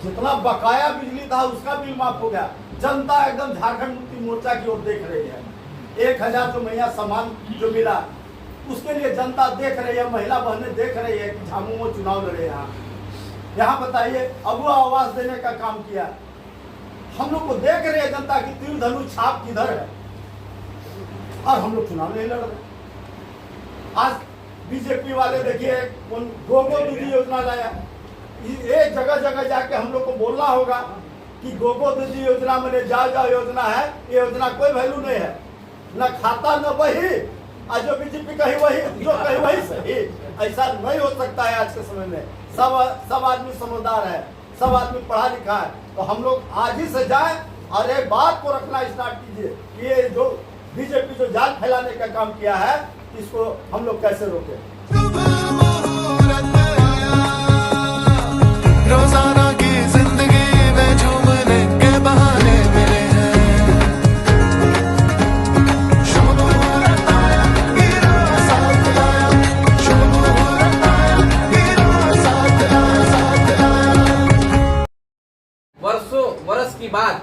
जितना बकाया बिजली था उसका बिल माफ हो गया। जनता एकदम झारखंड मुक्ति मोर्चा की ओर देख रही है। 1000 जो महिला सम्मान जो मिला उसके लिए जनता देख रही है, महिला बहनें देख रही है कि झामुमो चुनाव लड़े। यहाँ बताइए अगुआ आवास देने का काम किया। हम लोग को देख रहे हैं जनता की तीर धनुष छाप किधर है, और हम लोग चुनाव नहीं लड़ रहे। आज बीजेपी वाले देखिए गोगो दीदी योजना लाया। एक जगह जगह जाके हम लोग को बोलना होगा कि गोगो दीदी योजना में जाओ योजना है, ये योजना कोई वैल्यू नहीं है, न खाता न वही, और जो बीजेपी कही वही, जो कही वही सही। ऐसा नहीं हो सकता है। आज के समय में सब आदमी समझदार है, सब आदमी पढ़ा लिखा है। तो हम लोग आज ही से जाए और एक बात को रखना स्टार्ट कीजिए कि ये जो बीजेपी जो जाल फैलाने का काम किया है इसको हम लोग कैसे रोकें। रोजाना की जिंदगी में झूमने के बहाने मिले हैं। शुभ मुहूर्त आया, हीरा साथ लाया। शुभ मुहूर्त आया, हीरा साथ लाया। वर्षों बरस की बाद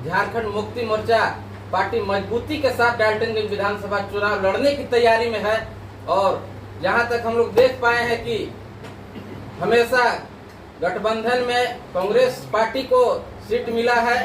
झारखंड मुक्ति मोर्चा पार्टी मजबूती के साथ डाल्टनगंज विधानसभा चुनाव लड़ने की तैयारी में है। और जहां तक हम लोग देख पाए हैं कि हमेशा गठबंधन में कांग्रेस पार्टी को सीट मिला है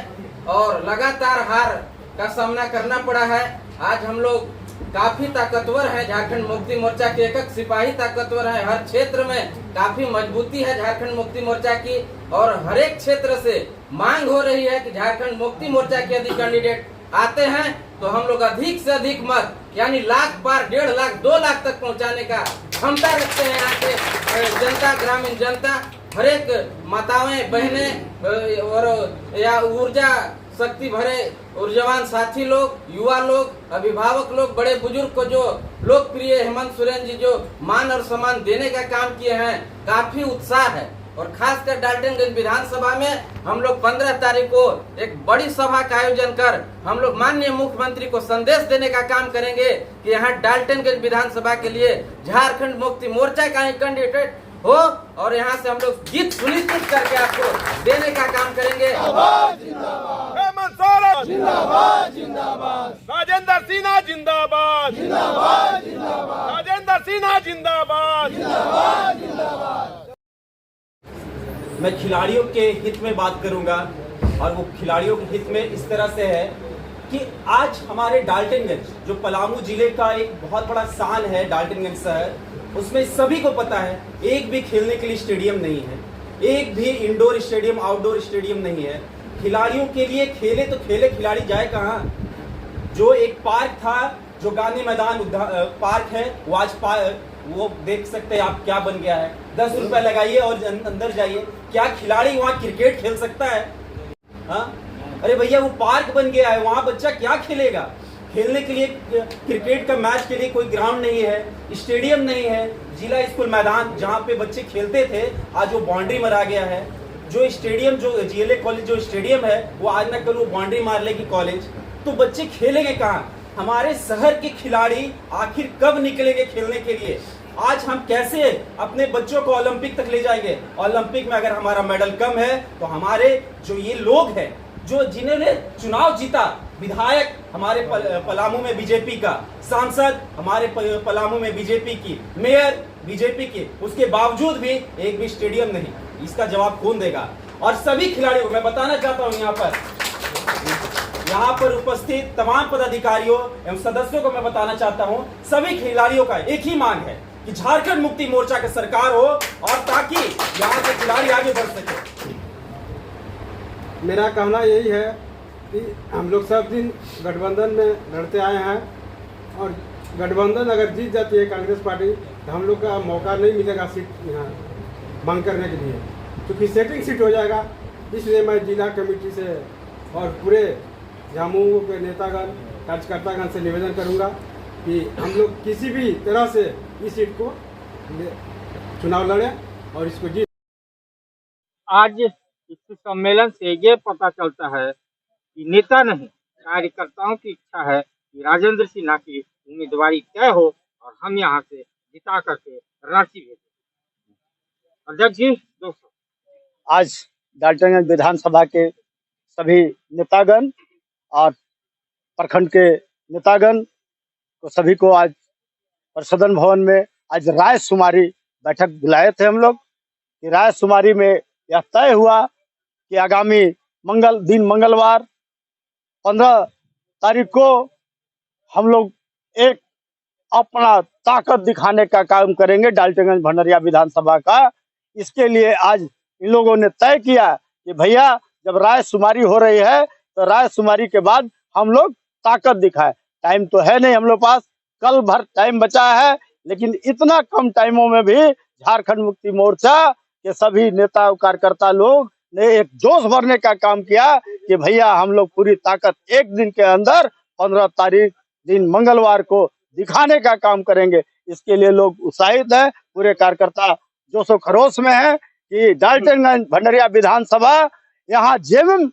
और लगातार हार का सामना करना पड़ा है। आज हम लोग काफी ताकतवर हैं, झारखंड मुक्ति मोर्चा के एक सिपाही ताकतवर हैं। हर क्षेत्र में काफी मजबूती है झारखंड मुक्ति मोर्चा की, और हर एक क्षेत्र से मांग हो रही है कि झारखंड मुक्ति मोर्चा के यदि कैंडिडेट आते हैं तो हम लोग अधिक से अधिक मत यानी लाख पार 1.5 लाख 2 लाख तक पहुंचाने का क्षमता रखते हैं। यहाँ के जनता, ग्रामीण जनता, हर एक माताएं बहनें और या ऊर्जा शक्ति भरे ऊर्जावान साथी लोग, युवा लोग, अभिभावक लोग, बड़े बुजुर्ग को जो लोकप्रिय हेमंत सोरेन जी जो मान और सम्मान देने का काम किए हैं, काफी उत्साह है। और खासकर डाल्टनगंज विधानसभा में हम लोग 15 तारीख को एक बड़ी सभा का आयोजन कर हम लोग माननीय मुख्यमंत्री को संदेश देने का काम करेंगे कि यहाँ डाल्टनगंज विधानसभा के लिए झारखंड मुक्ति मोर्चा का ही कैंडिडेट हो, और यहाँ से हम लोग जीत सुनिश्चित करके आपको देने का काम करेंगे। हेमंत सोरेन जिंदाबाद, जिंदाबाद। राजेंद्र सिन्हा जिंदाबाद, जिंदाबाद, जिंदाबाद। राजेंद्र सिन्हा जिंदाबाद, जिंदाबाद, जिंदाबाद। मैं खिलाड़ियों के हित में बात करूंगा, और वो खिलाड़ियों के हित में इस तरह से है कि आज हमारे डाल्टनगंज जो पलामू जिले का एक बहुत बड़ा शान है, डाल्टनगंज शहर, उसमें सभी को पता है एक भी खेलने के लिए स्टेडियम नहीं है, एक भी इंडोर स्टेडियम आउटडोर स्टेडियम नहीं है। खिलाड़ियों के लिए खेले तो खेले, खिलाड़ी जाए कहाँ। जो एक पार्क था, जो गांधी मैदान पार्क है, वो आज वो देख सकते हैं आप क्या बन गया है। 10 रुपए लगाइए और अंदर जाइए, क्या खिलाड़ी वहाँ क्रिकेट खेल सकता है? हाँ, अरे भैया वो पार्क बन गया है, वहाँ बच्चा क्या खेलेगा? खेलने के लिए क्रिकेट का मैच के लिए कोई ग्राउंड नहीं है, स्टेडियम नहीं है। जिला स्कूल मैदान जहाँ पे बच्चे खेलते थे आज वो बाउंड्री मारा गया है। जो स्टेडियम, जो जीएलए कॉलेज जो स्टेडियम है, वो आज न कल वो बाउंड्री मार लेगी कॉलेज, तो बच्चे खेलेंगे कहाँ? हमारे शहर के खिलाड़ी आखिर कब निकलेंगे खेलने के लिए? आज हम कैसे अपने बच्चों को ओलंपिक तक ले जाएंगे? ओलंपिक में अगर हमारा मेडल कम है तो हमारे जो ये लोग हैं जो जिन्होंने चुनाव जीता, विधायक हमारे पलामू में बीजेपी का, सांसद हमारे पलामू में बीजेपी की, मेयर बीजेपी की, उसके बावजूद भी एक भी स्टेडियम नहीं, इसका जवाब कौन देगा? और सभी खिलाड़ियों को मैं बताना चाहता हूँ, यहाँ पर उपस्थित तमाम पदाधिकारियों एवं सदस्यों को मैं बताना चाहता हूँ, सभी खिलाड़ियों का एक ही मांग है कि झारखंड मुक्ति मोर्चा की सरकार हो, और ताकि यहाँ के खिलाड़ी आगे बढ़ सके। मेरा कहना यही है कि हम लोग सब दिन गठबंधन में लड़ते आए हैं, और गठबंधन अगर जीत जाती है कांग्रेस पार्टी तो हम लोग का मौका नहीं मिलेगा सीट यहाँ मांग करने के लिए, क्योंकि सेटिंग सीट हो जाएगा। इसलिए मैं जिला कमेटी से और पूरे झामुमो के नेतागण, कार्यकर्तागण से निवेदन करूंगा कि हम लोग किसी भी तरह से इस सीट को चुनाव लड़ें और इसको जीत। आज इस सम्मेलन से ये पता चलता है कि नेता नहीं, कार्यकर्ताओं की इच्छा है कि राजेंद्र सिन्हा की उम्मीदवारी तय हो और हम यहाँ से जिता करके रांची भेजें। अध्यक्ष जी, 200। आज डाल्टनगंज विधानसभा के सभी नेतागण और प्रखंड के नेतागण को सभी को आज प्रसदन भवन में आज राय शुमारी बैठक बुलाए थे हम लोग कि राय शुमारी में यह तय हुआ कि आगामी मंगलवार 15 तारीख को हम लोग एक अपना ताकत दिखाने का काम करेंगे डाल्टनगंज भंडरिया विधानसभा का। इसके लिए आज इन लोगों ने तय किया कि भैया जब राय शुमारी हो रही है तो राय शुमारी के बाद हम लोग ताकत दिखाए। टाइम तो है नहीं हम लोग पास, कल भर टाइम बचा है, लेकिन इतना कम टाइमों में भी झारखंड मुक्ति मोर्चा के सभी नेता कार्यकर्ता लोग ने एक जोश भरने का काम किया कि भैया हम लोग पूरी ताकत एक दिन के अंदर 15 तारीख दिन मंगलवार को दिखाने का काम करेंगे। इसके लिए लोग उत्साहित है, पूरे कार्यकर्ता जोशो खरोश में है कि डाल्टनगंज भंडरिया विधानसभा यहाँ जेएमएम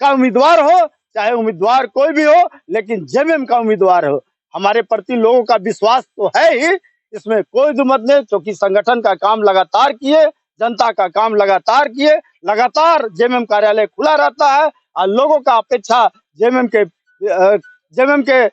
का उम्मीदवार हो, चाहे उम्मीदवार कोई भी हो, लेकिन जेएमएम का उम्मीदवार हो। हमारे प्रति लोगों का विश्वास तो है ही, इसमें कोई दुमत नहीं, क्योंकि संगठन का काम लगातार किए, जनता का काम लगातार किए, लगातार जेएमएम कार्यालय खुला रहता है और लोगों का अपेक्षा जेएमएम के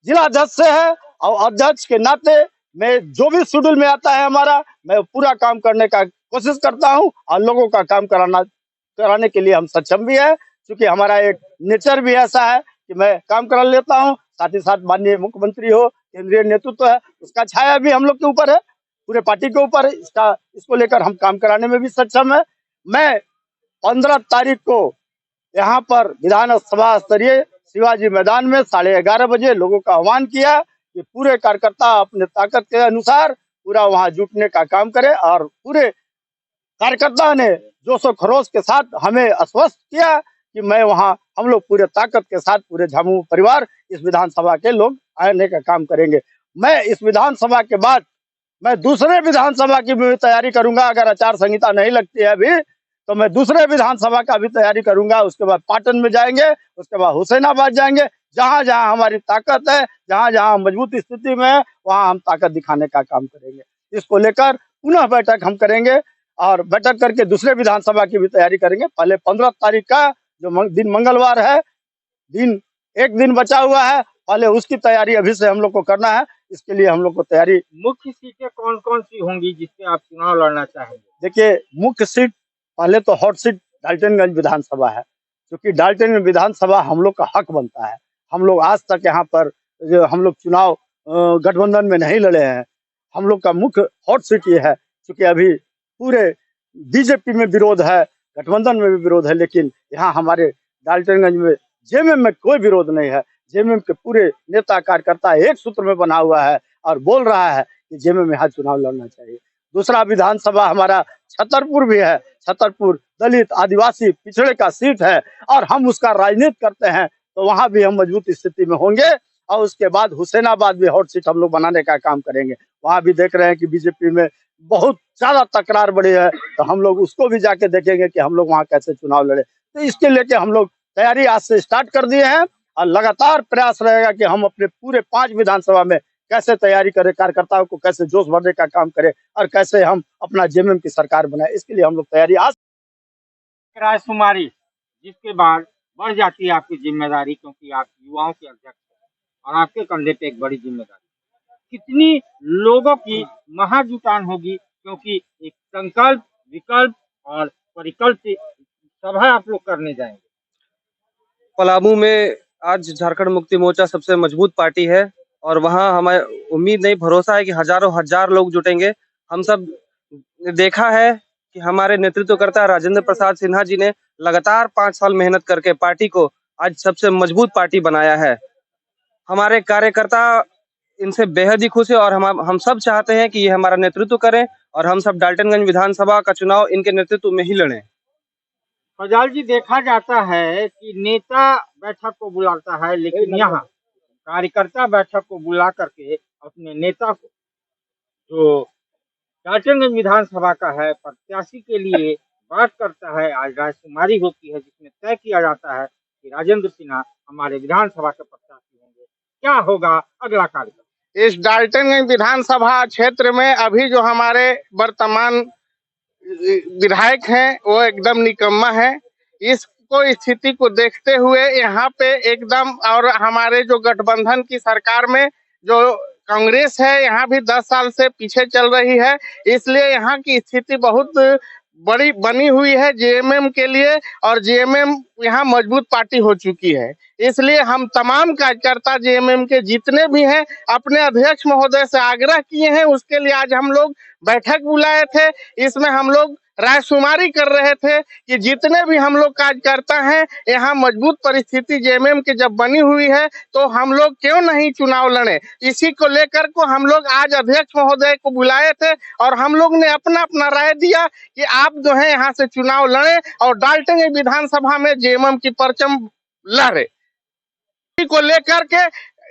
जिला अध्यक्ष से है और अध्यक्ष के नाते मैं जो भी शेड्यूल में आता है हमारा, मैं पूरा काम करने का कोशिश करता हूं और लोगों का काम कराने के लिए हम सक्षम भी है, क्योंकि हमारा एक नेचर भी ऐसा है कि मैं काम करा लेता हूं। साथ ही साथ माननीय मुख्यमंत्री हो, केंद्रीय नेतृत्व है, उसका छाया भी हम लोग के ऊपर है, पूरे पार्टी के ऊपर है। इसको लेकर हम काम कराने में भी सक्षम है। मैं 15 तारीख को यहाँ पर विधानसभा स्तरीय शिवाजी मैदान में 11:30 बजे लोगों का आह्वान किया कि पूरे कार्यकर्ता अपने ताकत के अनुसार पूरा वहां जुटने का काम करे और पूरे कार्यकर्ता ने जोशो खरोश के साथ हमें आश्वस्त किया कि मैं वहां हम लोग पूरे ताकत के साथ पूरे झामू परिवार इस विधानसभा के लोग आने का काम करेंगे। मैं इस विधानसभा के बाद मैं दूसरे विधानसभा की भी तैयारी करूंगा। अगर आचार संहिता नहीं लगती है अभी तो मैं दूसरे विधानसभा का भी तैयारी करूंगा। उसके बाद पाटन में जाएंगे, उसके बाद हुसैनाबाद जाएंगे। जहां जहां हमारी ताकत है, जहां जहां मजबूत स्थिति में है, वहां हम ताकत दिखाने का काम करेंगे। इसको लेकर पुनः बैठक हम करेंगे और बैठक करके दूसरे विधानसभा की भी तैयारी करेंगे। पहले 15 तारीख का जो दिन मंगलवार है, एक दिन बचा हुआ है, पहले उसकी तैयारी अभी से हम लोग को करना है। इसके लिए हम लोग को तैयारी। मुख्य सीटें कौन कौन सी होंगी जिससे आप चुनाव लड़ना चाहेंगे? देखिए, मुख्य सीट पहले तो हॉट सीट डाल्टनगंज विधानसभा है, क्योंकि डाल्टनगंज विधानसभा हम लोग का हक बनता है। हम लोग आज तक यहाँ पर जो हम लोग चुनाव गठबंधन में नहीं लड़े हैं। हम लोग का मुख्य हॉट सीट ये है, क्योंकि अभी पूरे बीजेपी में विरोध है, गठबंधन में भी विरोध है, लेकिन यहाँ हमारे डाल्टनगंज में जेएमएम में कोई विरोध नहीं है। जेएमएम के पूरे नेता कार्यकर्ता एक सूत्र में बना हुआ है और बोल रहा है कि जेएमएम यहाँ चुनाव लड़ना चाहिए। दूसरा विधानसभा हमारा छतरपुर भी है। छतरपुर दलित आदिवासी पिछड़े का सीट है और हम उसका राजनीति करते हैं, तो वहां भी हम मजबूत स्थिति में होंगे। और उसके बाद हुसैनाबाद भी हॉट सीट हम लोग बनाने का काम करेंगे। वहां भी देख रहे हैं कि बीजेपी में बहुत ज्यादा तकरार बढ़ी है, तो हम लोग उसको भी जाके देखेंगे कि हम लोग वहां कैसे चुनाव लड़े। तो इसके लेके हम लोग तैयारी आज से स्टार्ट कर दिए हैं और लगातार प्रयास रहेगा कि हम अपने पूरे 5 विधानसभा में कैसे तैयारी करें, कार्यकर्ताओं को कैसे जोश भरने का काम करें और कैसे हम अपना जेएमएम की सरकार बनाए। इसके लिए हम लोग तैयारी आज राय शुमारी जिसके बाद बढ़ जाती है आपकी जिम्मेदारी, क्योंकि आप युवाओं के अध्यक्ष हैं और आपके कंधे पे एक बड़ी जिम्मेदारी। कितनी लोगों की महाजुटान होगी, क्योंकि एक संकल्प, विकल्प और परिकल्प सभा आप लोग करने जाएंगे। पलामू में आज झारखंड मुक्ति मोर्चा सबसे मजबूत पार्टी है और वहाँ हमें उम्मीद नहीं, भरोसा है कि हजारों हजार लोग जुटेंगे। हम सब देखा है कि हमारे नेतृत्वकर्ता राजेंद्र प्रसाद सिन्हा जी ने लगातार 5 साल मेहनत करके पार्टी को आज सबसे मजबूत पार्टी बनाया है। हमारे कार्यकर्ता इनसे बेहद ही खुश है और हम सब चाहते हैं कि ये हमारा नेतृत्व करें और हम सब डाल्टनगंज विधानसभा का चुनाव इनके नेतृत्व में ही लड़ें। फजाल जी, देखा जाता है कि नेता बैठक को बुलाता है, लेकिन यहाँ कार्यकर्ता बैठक को बुला करके अपने नेता को, जो डाल्टनगंज विधानसभा का है, प्रत्याशी के लिए बात करता है। आज रायशुमारी होती है जिसमें तय किया जाता है कि राजेंद्र सिन्हा हमारे विधानसभा के प्रत्याशी होंगे। क्या होगा अगला कार्यक्रम? इस डाल्टनगंज विधानसभा क्षेत्र में अभी जो हमारे वर्तमान विधायक हैं वो एकदम निकम्मा है। इसको स्थिति को देखते हुए यहाँ पे एकदम, और हमारे जो गठबंधन की सरकार में जो कांग्रेस है यहाँ भी 10 साल से पीछे चल रही है, इसलिए यहाँ की स्थिति बहुत बड़ी बनी हुई है जेएमएम के लिए, और जेएमएम यहाँ मजबूत पार्टी हो चुकी है। इसलिए हम तमाम कार्यकर्ता जेएमएम के जितने भी हैं अपने अध्यक्ष महोदय से आग्रह किए हैं, उसके लिए आज हम लोग बैठक बुलाए थे। इसमें हम लोग रायशुमारी कर रहे थे कि जितने भी हम लोग कार्यकर्ता हैं यहाँ मजबूत परिस्थिति जेएमएम की जब बनी हुई है तो हम लोग क्यों नहीं चुनाव लड़े। इसी को लेकर को हम लोग आज अध्यक्ष महोदय को बुलाए थे और हम लोग ने अपना अपना राय दिया कि आप जो है यहाँ से चुनाव लड़े और डाल्टनगंज विधानसभा में जेएमएम की परचम लहरे। इसी को लेकर के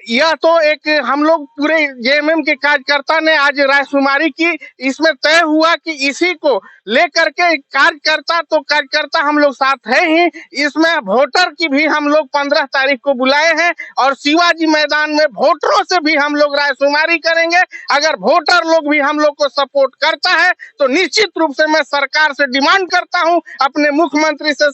यह तो एक हम लोग पूरे जेएमएम के कार्यकर्ता ने आज रायशुमारी की। इसमें तय हुआ कि इसी को लेकर के कार्यकर्ता हम लोग साथ है ही। इसमें वोटर की भी हम लोग 15 तारीख को बुलाए हैं और शिवाजी मैदान में वोटरों से भी हम लोग रायशुमारी करेंगे। अगर वोटर लोग भी हम लोग को सपोर्ट करता है तो निश्चित रूप से मैं सरकार से डिमांड करता हूं, अपने मुख्यमंत्री से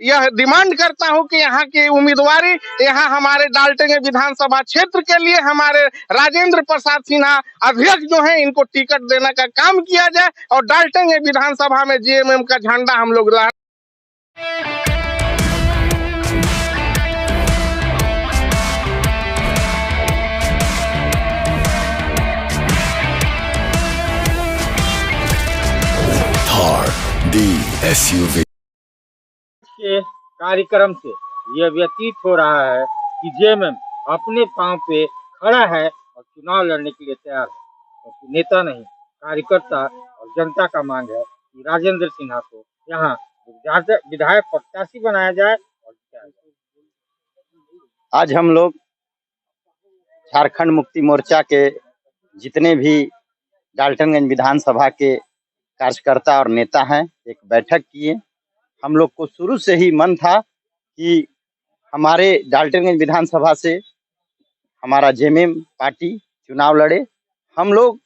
यह डिमांड करता हूं कि यहाँ की उम्मीदवारी यहाँ हमारे डाल्टनगंज विधानसभा क्षेत्र के लिए हमारे राजेंद्र प्रसाद सिन्हा अध्यक्ष जो हैं इनको टिकट देने का काम किया जाए और डाल्टनगंज विधानसभा में जेएमएम का झंडा हम लोग लहरा। Thar the SUV के कार्यक्रम से यह व्यतीत हो रहा है कि जेएमएम अपने पांव पे खड़ा है और चुनाव लड़ने के लिए तैयार है, क्योंकि नेता नहीं कार्यकर्ता और जनता का मांग है कि राजेंद्र सिन्हा को यहाँ विधायक प्रत्याशी बनाया जाए। और आज हम लोग झारखंड मुक्ति मोर्चा के जितने भी डाल्टनगंज विधानसभा के कार्यकर्ता और नेता हैं एक बैठक किए। हम लोग को शुरू से ही मन था कि हमारे डाल्टनगंज विधानसभा से हमारा जेएमएम पार्टी चुनाव लड़े। हम लोग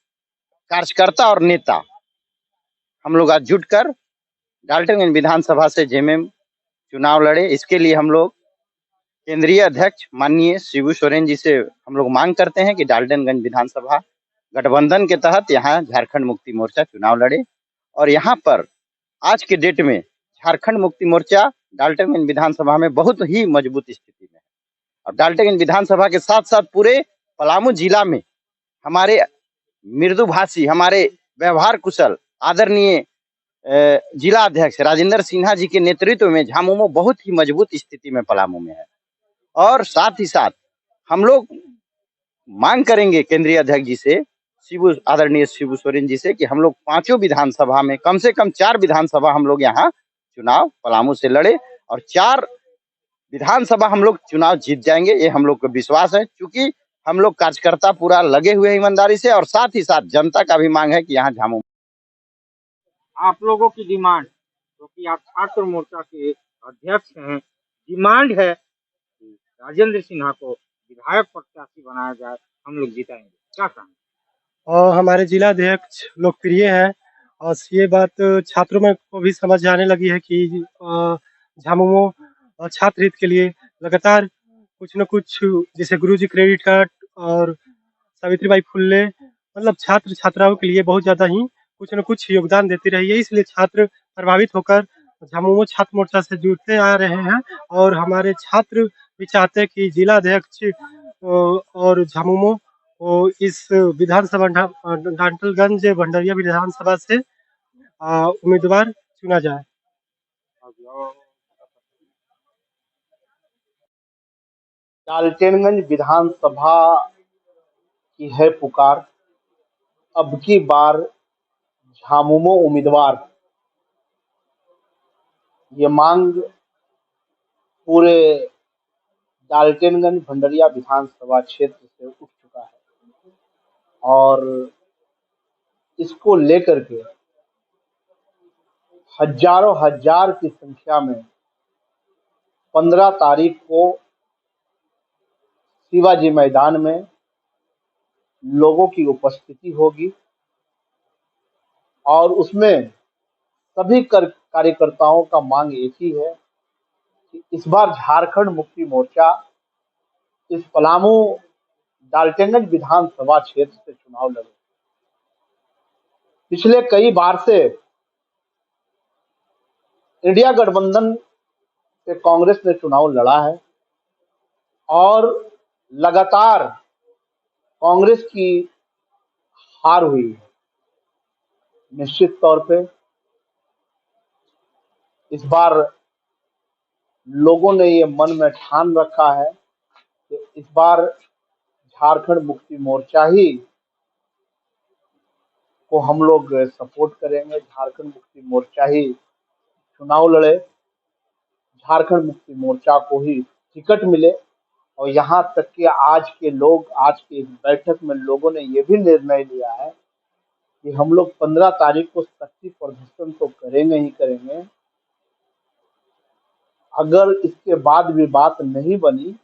कार्यकर्ता और नेता हम लोग आज जुटकर डाल्टनगंज विधानसभा से जेएमएम चुनाव लड़े। इसके लिए हम लोग केंद्रीय अध्यक्ष माननीय शिबू सोरेन जी से हम लोग मांग करते हैं कि डाल्टनगंज विधानसभा गठबंधन के तहत यहाँ झारखंड मुक्ति मोर्चा चुनाव लड़े। और यहाँ पर आज के डेट में झारखंड मुक्ति मोर्चा डाल्टनगंज विधानसभा में बहुत ही मजबूत स्थिति में है। और डाल्टनगंज विधानसभा के साथ साथ पूरे पलामू जिला में हमारे मृदुभाषी, हमारे व्यवहार कुशल आदरणीय जिला अध्यक्ष राजेंद्र सिन्हा जी के नेतृत्व में झामुमो बहुत ही मजबूत स्थिति में पलामू में है। और साथ ही साथ हम लोग मांग करेंगे केंद्रीय अध्यक्ष जी से, आदरणीय शिबू सोरेन जी से, कि हम लोग पांचों विधानसभा में कम से कम 4 विधानसभा हम लोग यहाँ चुनाव पलामू से लड़े और 4 विधानसभा हम लोग चुनाव जीत जाएंगे, ये हम लोग को विश्वास है। क्योंकि हम लोग कार्यकर्ता पूरा लगे हुए हैं ईमानदारी से, और साथ ही साथ जनता का भी मांग है कि यहाँ झामू। आप लोगों की डिमांड, क्योंकि आप छात्र मोर्चा के अध्यक्ष हैं, डिमांड है कि राजेंद्र सिन्हा को विधायक प्रत्याशी बनाया जाए, हम लोग जिताएंगे, क्या कहेंगे? और हमारे जिला अध्यक्ष लोकप्रिय है और ये बात छात्रों में को भी समझ आने लगी है कि झामुमो छात्र हित के लिए लगातार कुछ न कुछ, जैसे गुरुजी क्रेडिट कार्ड और सावित्रीबाई फुल्ले, मतलब छात्र छात्राओं के लिए बहुत ज़्यादा ही कुछ न कुछ योगदान देती रही है। इसलिए छात्र प्रभावित होकर झामुमो छात्र मोर्चा से जुड़ते आ रहे हैं और हमारे छात्र भी चाहते हैं कि जिला अध्यक्ष और झामुमो इस विधानसभा डाल्टनगंज भंडरिया विधानसभा से उम्मीदवार चुना जाए। डाल्टनगंज विधानसभा की है पुकार, अब की बार झामुमो उम्मीदवार, ये मांग पूरे डाल्टनगंज भंडरिया विधानसभा क्षेत्र से उठ चुका है और इसको लेकर के हजारों हजार की संख्या में 15 तारीख को शिवाजी मैदान में लोगों की उपस्थिति होगी और उसमें सभी कार्यकर्ताओं का मांग एक ही है कि इस बार झारखंड मुक्ति मोर्चा इस पलामू डाल्टनगंज विधानसभा क्षेत्र से चुनाव लड़े। पिछले कई बार से इंडिया गठबंधन से कांग्रेस ने चुनाव लड़ा है और लगातार कांग्रेस की हार हुई है। निश्चित तौर पे इस बार लोगों ने ये मन में ठान रखा है कि इस बार झारखंड मुक्ति मोर्चा ही को हम लोग सपोर्ट करेंगे, झारखंड मुक्ति मोर्चा ही चुनाव लड़े, झारखंड मुक्ति मोर्चा को ही टिकट मिले। और यहाँ तक कि आज के इस बैठक में लोगों ने ये भी निर्णय लिया है कि हम लोग 15 तारीख को शक्ति प्रदर्शन तो करेंगे ही करेंगे। अगर इसके बाद भी बात नहीं बनी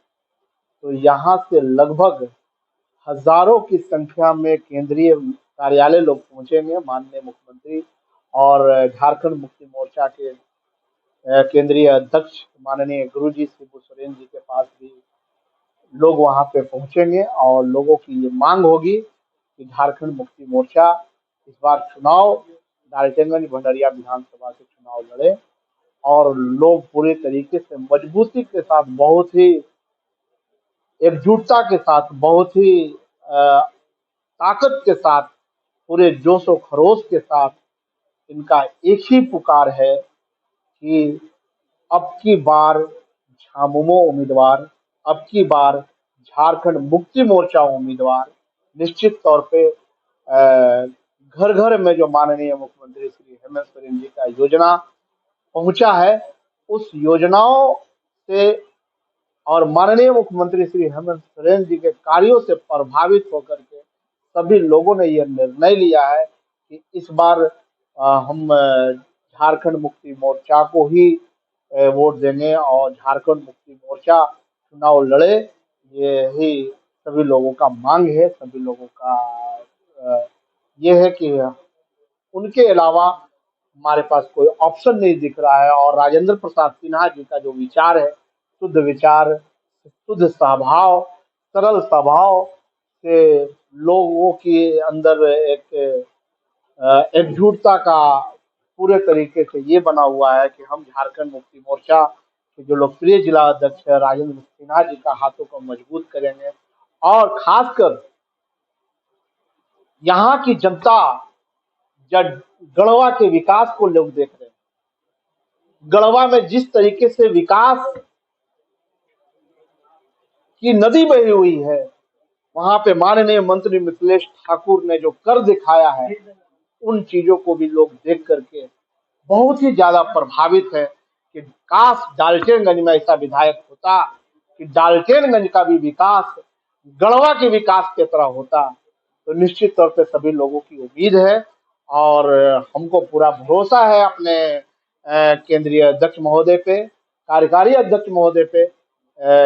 तो यहाँ से लगभग हजारों की संख्या में केंद्रीय कार्यालय लोग पहुंचेंगे। माननीय मुख्यमंत्री और झारखंड मुक्ति मोर्चा के केंद्रीय अध्यक्ष माननीय गुरुजी शिबू सोरेन जी के पास भी लोग वहां पे पहुंचेंगे और लोगों की ये मांग होगी कि झारखंड मुक्ति मोर्चा इस बार चुनाव डाल्टनगंज भंडरिया विधानसभा से चुनाव लड़े और लोग पूरे तरीके से मजबूती के साथ, बहुत ही एकजुटता के साथ, बहुत ही ताकत के साथ, पूरे जोश और खरोश के साथ इनका एक ही पुकार है कि अब की बार झामुमो उम्मीदवार, अब की बार झारखंड मुक्ति मोर्चा उम्मीदवार निश्चित तौर पे घर घर में जो माननीय मुख्यमंत्री श्री हेमंत सोरेन जी का योजना पहुंचा है, उस योजनाओं से और माननीय मुख्यमंत्री श्री हेमंत सोरेन जी के कार्यों से प्रभावित होकर के सभी लोगों ने यह निर्णय लिया है कि इस बार हम झारखंड मुक्ति मोर्चा को ही वोट देंगे और झारखंड मुक्ति मोर्चा चुनाव लड़े। ये ही सभी लोगों का मांग है, सभी लोगों का ये है कि उनके अलावा हमारे पास कोई ऑप्शन नहीं दिख रहा है। और राजेंद्र प्रसाद सिन्हा जी का जो विचार है, शुद्ध विचार, शुद्ध स्वभाव, सरल स्वभाव से लोगों के अंदर एक एकजुटता का पूरे तरीके से ये बना हुआ है कि हम झारखंड मुक्ति मोर्चा के जो लोकप्रिय जिला अध्यक्ष है राजेंद्र सिन्हा जी का हाथों को मजबूत करेंगे। और खासकर यहाँ की जनता जब गढ़वा के विकास को लोग देख रहे हैं, गढ़वा में जिस तरीके से विकास की नदी बही हुई है, वहां पे माननीय मंत्री मिथिलेश ठाकुर ने जो कर दिखाया है, उन चीजों को भी लोग देख करके बहुत ही ज्यादा प्रभावित है कि काश डाल्टनगंज में ऐसा विधायक होता कि डाल्टनगंज का भी विकास गढ़वा के विकास की तरह होता। तो निश्चित तौर पे सभी लोगों की उम्मीद है और हमको पूरा भरोसा है अपने केंद्रीय अध्यक्ष महोदय पे, कार्यकारी अध्यक्ष महोदय पे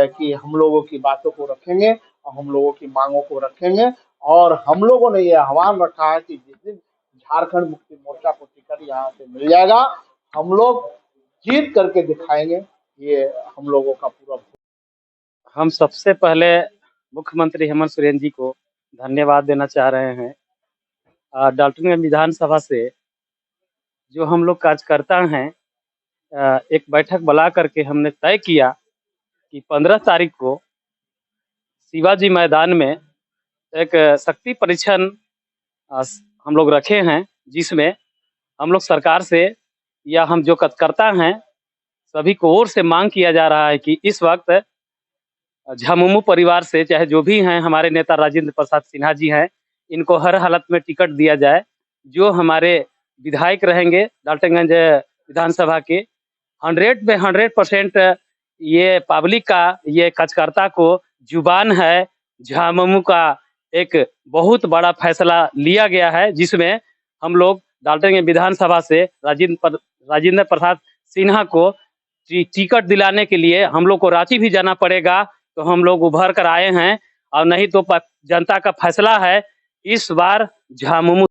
कि हम लोगों की बातों को रखेंगे और हम लोगों की मांगों को रखेंगे। और हम लोगों ने ये आह्वान रखा है कि जिस दिन झारखंड मुक्ति मोर्चा को टिकट यहाँ से मिल जाएगा, हम लोग जीत करके दिखाएंगे। ये हम लोगों का पूरा। हम सबसे पहले मुख्यमंत्री हेमंत सोरेन जी को धन्यवाद देना चाह रहे हैं। डाल्टनगंज विधानसभा से जो हम लोग कार्यकर्ता हैं, एक बैठक बुला करके हमने तय किया कि 15 तारीख को शिवाजी मैदान में एक शक्ति परीक्षण हम लोग रखे हैं, जिसमें हम लोग सरकार से या हम जो कार्यकर्ता हैं सभी को ओर से मांग किया जा रहा है कि इस वक्त झामुमो परिवार से चाहे जो भी हैं, हमारे नेता राजेंद्र प्रसाद सिन्हा जी हैं, इनको हर हालत में टिकट दिया जाए। जो हमारे विधायक रहेंगे डाल्टनगंज विधानसभा के, 100% ये पब्लिक का, ये कार्यकर्ता को जुबान है। झामुमो का एक बहुत बड़ा फैसला लिया गया है, जिसमें हम लोग डाल्टनगंज विधानसभा से राजेंद्र प्रसाद सिन्हा को टिकट दिलाने के लिए हम लोग को रांची भी जाना पड़ेगा, तो हम लोग उभर कर आए हैं। और नहीं तो जनता का फैसला है, इस बार झामुमो।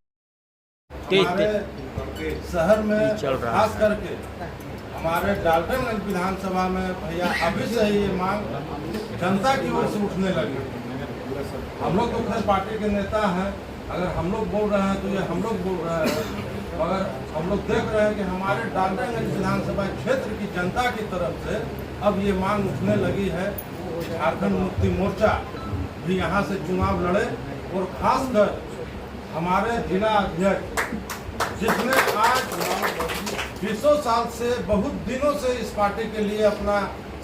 शहर में खास करके हमारे डाल्टनगंज विधानसभा में भैया अभी से ही ये मांग जनता की ओर से उठने लगी। हम लोग तो खैर पार्टी के नेता हैं, अगर हम लोग बोल रहे हैं तो ये हम लोग बोल रहे हैं, मगर हम लोग देख रहे हैं कि हमारे डाल्टनगंज विधानसभा क्षेत्र की जनता की तरफ से अब ये मांग उठने लगी है। झारखंड मुक्ति मोर्चा भी यहाँ से चुनाव लड़े और खासकर हमारे जिला अध्यक्ष जिसने आज 20 साल से बहुत दिनों से इस पार्टी के लिए अपना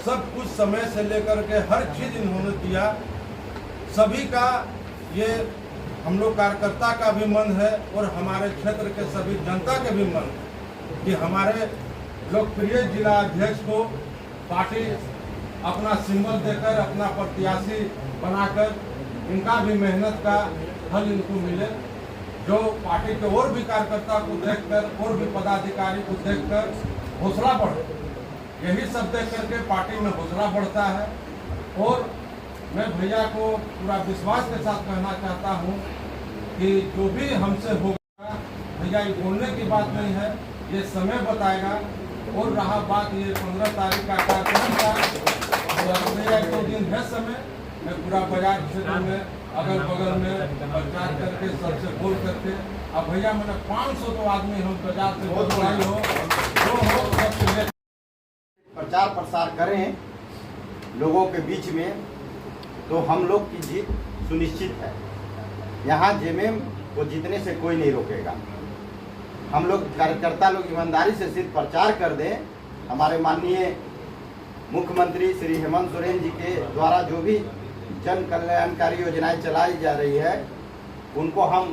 सब कुछ समय से लेकर के हर चीज इन्होंने दिया, सभी का ये हम लोग कार्यकर्ता का भी मन है और हमारे क्षेत्र के सभी जनता के भी मन है कि हमारे लोकप्रिय जिला अध्यक्ष को पार्टी अपना सिंबल देकर अपना प्रत्याशी बनाकर इनका भी मेहनत का फल इनको मिले। जो पार्टी के और भी कार्यकर्ता को देखकर और भी पदाधिकारी को देखकर हौसला बढ़े, यही सब देख करके पार्टी में हौसला बढ़ता है। और मैं भैया को पूरा विश्वास के साथ कहना चाहता हूँ कि जो भी हमसे होगा, भैया ये बोलने की बात नहीं है, ये समय बताएगा। और रहा बात ये 15 तारीख का कार्यक्रम का, तो भैया 2 दिन है समय, मैं पूरा बाजार क्षेत्र में अगल बगल में प्रचार करके सबसे बोल करके, अब भैया मैंने 500 तो आदमी हम बाजार से बोलवाई हो जो हो सबसे प्रचार प्रसार करें लोगों के बीच में, तो हम लोग की जीत सुनिश्चित है। यहाँ जेएमएम को जीतने से कोई नहीं रोकेगा। हम लोग कार्यकर्ता लोग ईमानदारी से सिर्फ प्रचार कर दें। हमारे माननीय मुख्यमंत्री श्री हेमंत सोरेन जी के द्वारा जो भी जन कल्याणकारी योजनाएं चलाई जा रही है, उनको हम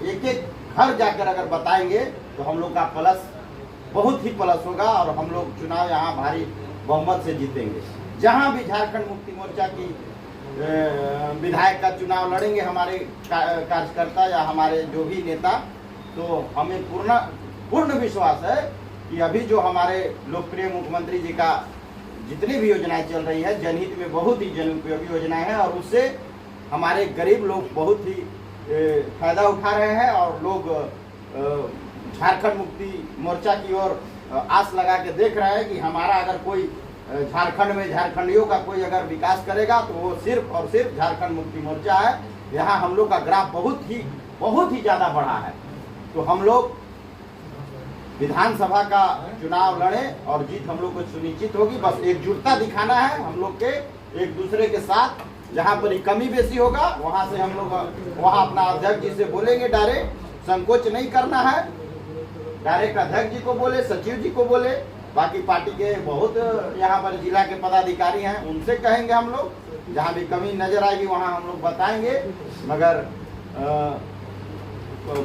एक एक घर जाकर अगर बताएंगे तो हम लोग का प्लस बहुत ही प्लस होगा और हम लोग चुनाव यहाँ भारी बहुमत से जीतेंगे। जहाँ भी झारखंड मुक्ति मोर्चा की विधायक का चुनाव लड़ेंगे हमारे कार्यकर्ता या हमारे जो भी नेता, तो हमें पूर्ण विश्वास है कि अभी जो हमारे लोकप्रिय मुख्यमंत्री जी का जितनी भी योजनाएं चल रही है जनहित में बहुत ही जनउपयोगी योजनाएं हैं और उससे हमारे गरीब लोग बहुत ही फायदा उठा रहे हैं और लोग झारखंड मुक्ति मोर्चा की ओर आस लगा के देख रहे हैं कि हमारा अगर कोई झारखंड में झारखंडियों का कोई अगर विकास करेगा तो वो सिर्फ और सिर्फ झारखंड मुक्ति मोर्चा है। यहाँ हम लोग का ग्राफ बहुत ही ज़्यादा बढ़ा है। तो हम लोग विधानसभा का चुनाव लड़े और जीत हम लोग को सुनिश्चित होगी। बस एकजुटता दिखाना है हम लोग के एक दूसरे के साथ। जहाँ पर कमी बेसी होगा वहाँ से हम लोग वहाँ अपना अध्यक्ष जी से बोलेंगे, डायरेक्ट संकोच नहीं करना है, डायरेक्ट अध्यक्ष जी को बोले, सचिव जी को बोले, बाकी पार्टी के बहुत यहाँ पर जिला के पदाधिकारी हैं उनसे कहेंगे हम लोग। जहाँ भी कमी नजर आएगी वहाँ हम लोग बताएंगे। मगर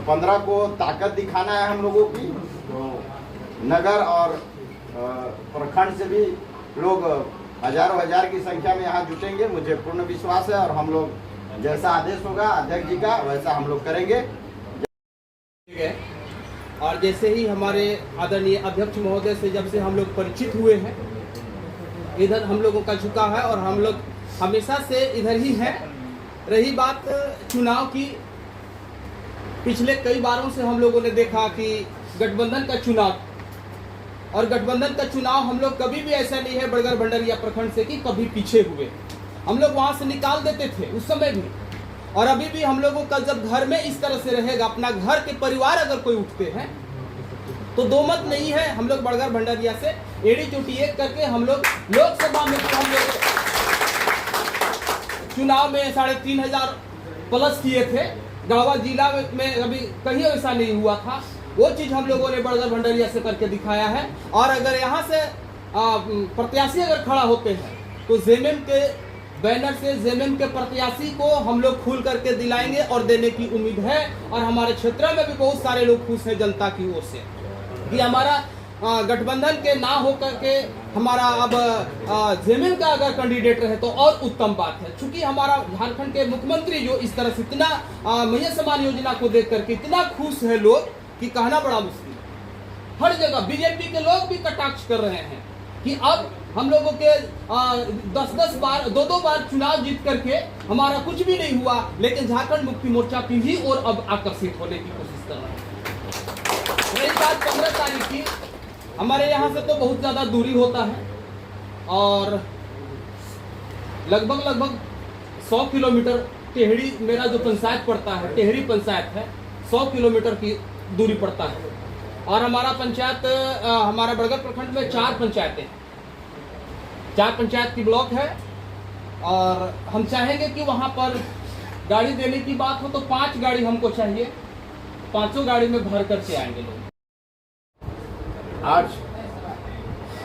15 को ताकत दिखाना है हम लोगों की। तो नगर और प्रखंड से भी लोग हजारों हजार की संख्या में यहाँ जुटेंगे, मुझे पूर्ण विश्वास है। और हम लोग जैसा आदेश होगा अध्यक्ष जी का वैसा हम लोग करेंगे। ठीक है। और जैसे ही हमारे आदरणीय अध्यक्ष महोदय से जब से हम लोग परिचित हुए हैं, इधर हम लोगों का झुका है और हम लोग हमेशा से इधर ही हैं। रही बात चुनाव की, पिछले कई बारों से हम लोगों ने देखा कि गठबंधन का चुनाव, और गठबंधन का चुनाव हम लोग कभी भी ऐसा नहीं है बड़गर भंडरिया प्रखंड से कि कभी पीछे हुए। हम लोग वहां से निकाल देते थे उस समय भी, और अभी भी हम लोगों का जब घर में इस तरह से रहेगा, अपना घर के परिवार अगर कोई उठते हैं तो दो मत नहीं है। हम लोग बड़गर भंडरिया से एड़ी चोटी एक करके हम लोग लोकसभा में हम लोग चुनाव में 3500 प्लस किए थे। गढ़वा जिला में अभी कहीं ऐसा नहीं हुआ था। वो चीज हम लोगों ने बड़गर भंडरिया से करके दिखाया है। और अगर यहाँ से प्रत्याशी अगर खड़ा होते हैं तो जेएमएम के बैनर से जेएमएम के प्रत्याशी को हम लोग खुल करके दिलाएंगे और देने की उम्मीद है। और हमारे क्षेत्र में भी बहुत सारे लोग खुश हैं जनता की ओर से कि हमारा गठबंधन के ना हो करके हमारा अब जेएमएम का अगर कैंडिडेट रहे तो और उत्तम बात है। चूंकि हमारा झारखंड के मुख्यमंत्री जो इस तरह से इतना मैया समान योजना को देख करके इतना खुश है लोग कि कहना बड़ा मुश्किल है। हर जगह बीजेपी के लोग भी कटाक्ष कर रहे हैं कि अब हम लोगों के 10-10 बार 2-2 बार चुनाव जीत करके हमारा कुछ भी नहीं हुआ, लेकिन झारखंड मुक्ति मोर्चा की ही ओर अब आकर्षित होने की कोशिश कर रहे हैं। रही बात 15 तारीख की, हमारे यहाँ से तो बहुत ज़्यादा दूरी होता है और लगभग 100 किलोमीटर टेहरी मेरा जो पंचायत पड़ता है, टेहरी पंचायत है, 100 किलोमीटर की दूरी पड़ता है। और हमारा पंचायत, हमारा बड़गर प्रखंड में 4 पंचायतें हैं, 4 पंचायत की ब्लॉक है और हम चाहेंगे कि वहाँ पर गाड़ी देने की बात हो तो 5 गाड़ी हमको चाहिए, 5 गाड़ी में भर करके आएंगे लोग। आज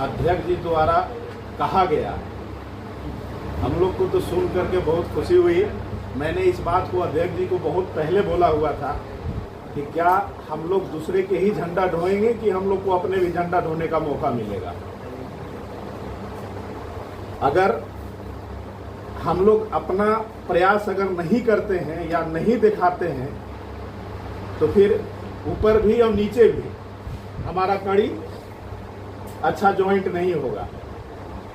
अध्यक्ष जी द्वारा कहा गया, हम लोग को तो सुन करके बहुत खुशी हुई। मैंने इस बात को अध्यक्ष जी को बहुत पहले बोला हुआ था कि क्या हम लोग दूसरे के ही झंडा ढोएंगे कि हम लोग को अपने भी झंडा ढोने का मौका मिलेगा। अगर हम लोग अपना प्रयास अगर नहीं करते हैं या नहीं दिखाते हैं तो फिर ऊपर भी और नीचे भी हमारा कड़ी अच्छा जॉइंट नहीं होगा।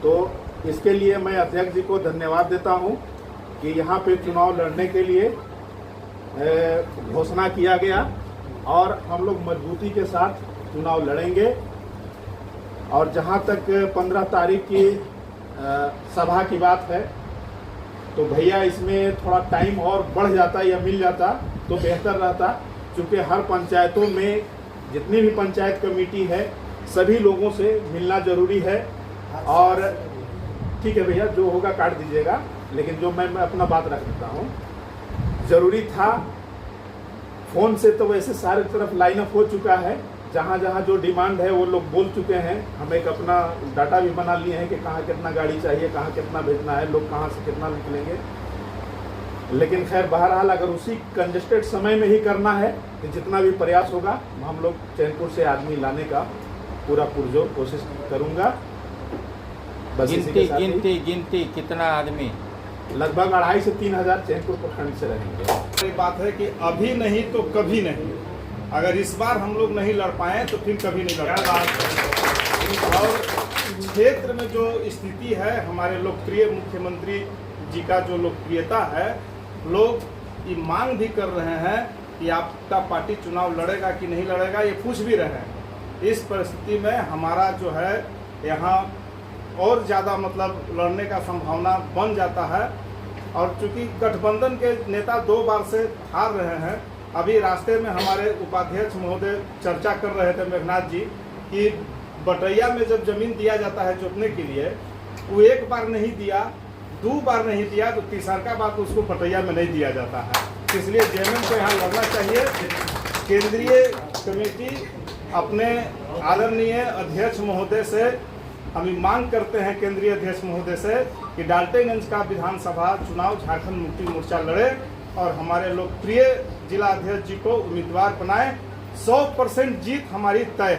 तो इसके लिए मैं अध्यक्ष जी को धन्यवाद देता हूं कि यहाँ पे चुनाव लड़ने के लिए घोषणा किया गया और हम लोग मजबूती के साथ चुनाव लड़ेंगे। और जहाँ तक 15 तारीख की सभा की बात है तो भैया इसमें थोड़ा टाइम और बढ़ जाता या मिल जाता तो बेहतर रहता, क्योंकि हर पंचायतों में जितनी भी पंचायत कमेटी है सभी लोगों से मिलना जरूरी है। और ठीक है भैया, जो होगा काट दीजिएगा, लेकिन जो मैं अपना बात रख देता हूँ, ज़रूरी था। फ़ोन से तो वैसे सारी तरफ लाइन अप हो चुका है, जहाँ जहाँ जो डिमांड है वो लोग बोल चुके हैं। हम एक अपना डाटा भी बना लिए हैं कि कहाँ कितना गाड़ी चाहिए, कहाँ कितना भेजना है, लोग कहाँ से कितना निकलेंगे। लेकिन खैर बहरहाल अगर उसी कंजेस्टेड समय में ही करना है तो जितना भी प्रयास होगा हम लोग चैनपुर से आदमी लाने का पूरा पुरजोर कोशिश करूँगा। गिनती कितना आदमी? लगभग 2,500 से 3,000 चैनपुर प्रखंड से रहेंगे। बात है कि अभी नहीं तो कभी नहीं, अगर इस बार हम लोग नहीं लड़ पाए तो फिर कभी नहीं लड़ पाए। और क्षेत्र में जो स्थिति है, हमारे लोकप्रिय मुख्यमंत्री जी का जो लोकप्रियता है, लोग ये मांग भी कर रहे हैं कि आपका पार्टी चुनाव लड़ेगा कि नहीं लड़ेगा, ये पूछ भी रहे हैं। इस परिस्थिति में हमारा जो है यहाँ और ज़्यादा मतलब लड़ने का संभावना बन जाता है। और चूंकि गठबंधन के नेता 2 बार से हार रहे हैं, अभी रास्ते में हमारे उपाध्यक्ष महोदय चर्चा कर रहे थे मेघनाथ जी कि बटैया में जब जमीन दिया जाता है जोतने के लिए, वो 1 बार नहीं दिया, 2 बार नहीं दिया, तो तीसरा बार तो उसको बटैया में नहीं दिया जाता है। इसलिए जेएमएम को यहाँ लड़ना चाहिए। केंद्रीय कमेटी अपने आदरणीय अध्यक्ष महोदय से हम मांग करते हैं, केंद्रीय अध्यक्ष महोदय से, कि डाल्टनगंज का विधानसभा चुनाव झारखंड मुक्ति मोर्चा लड़े और हमारे लोकप्रिय जिला अध्यक्ष जी को उम्मीदवार बनाए। 100% जीत हमारी तय।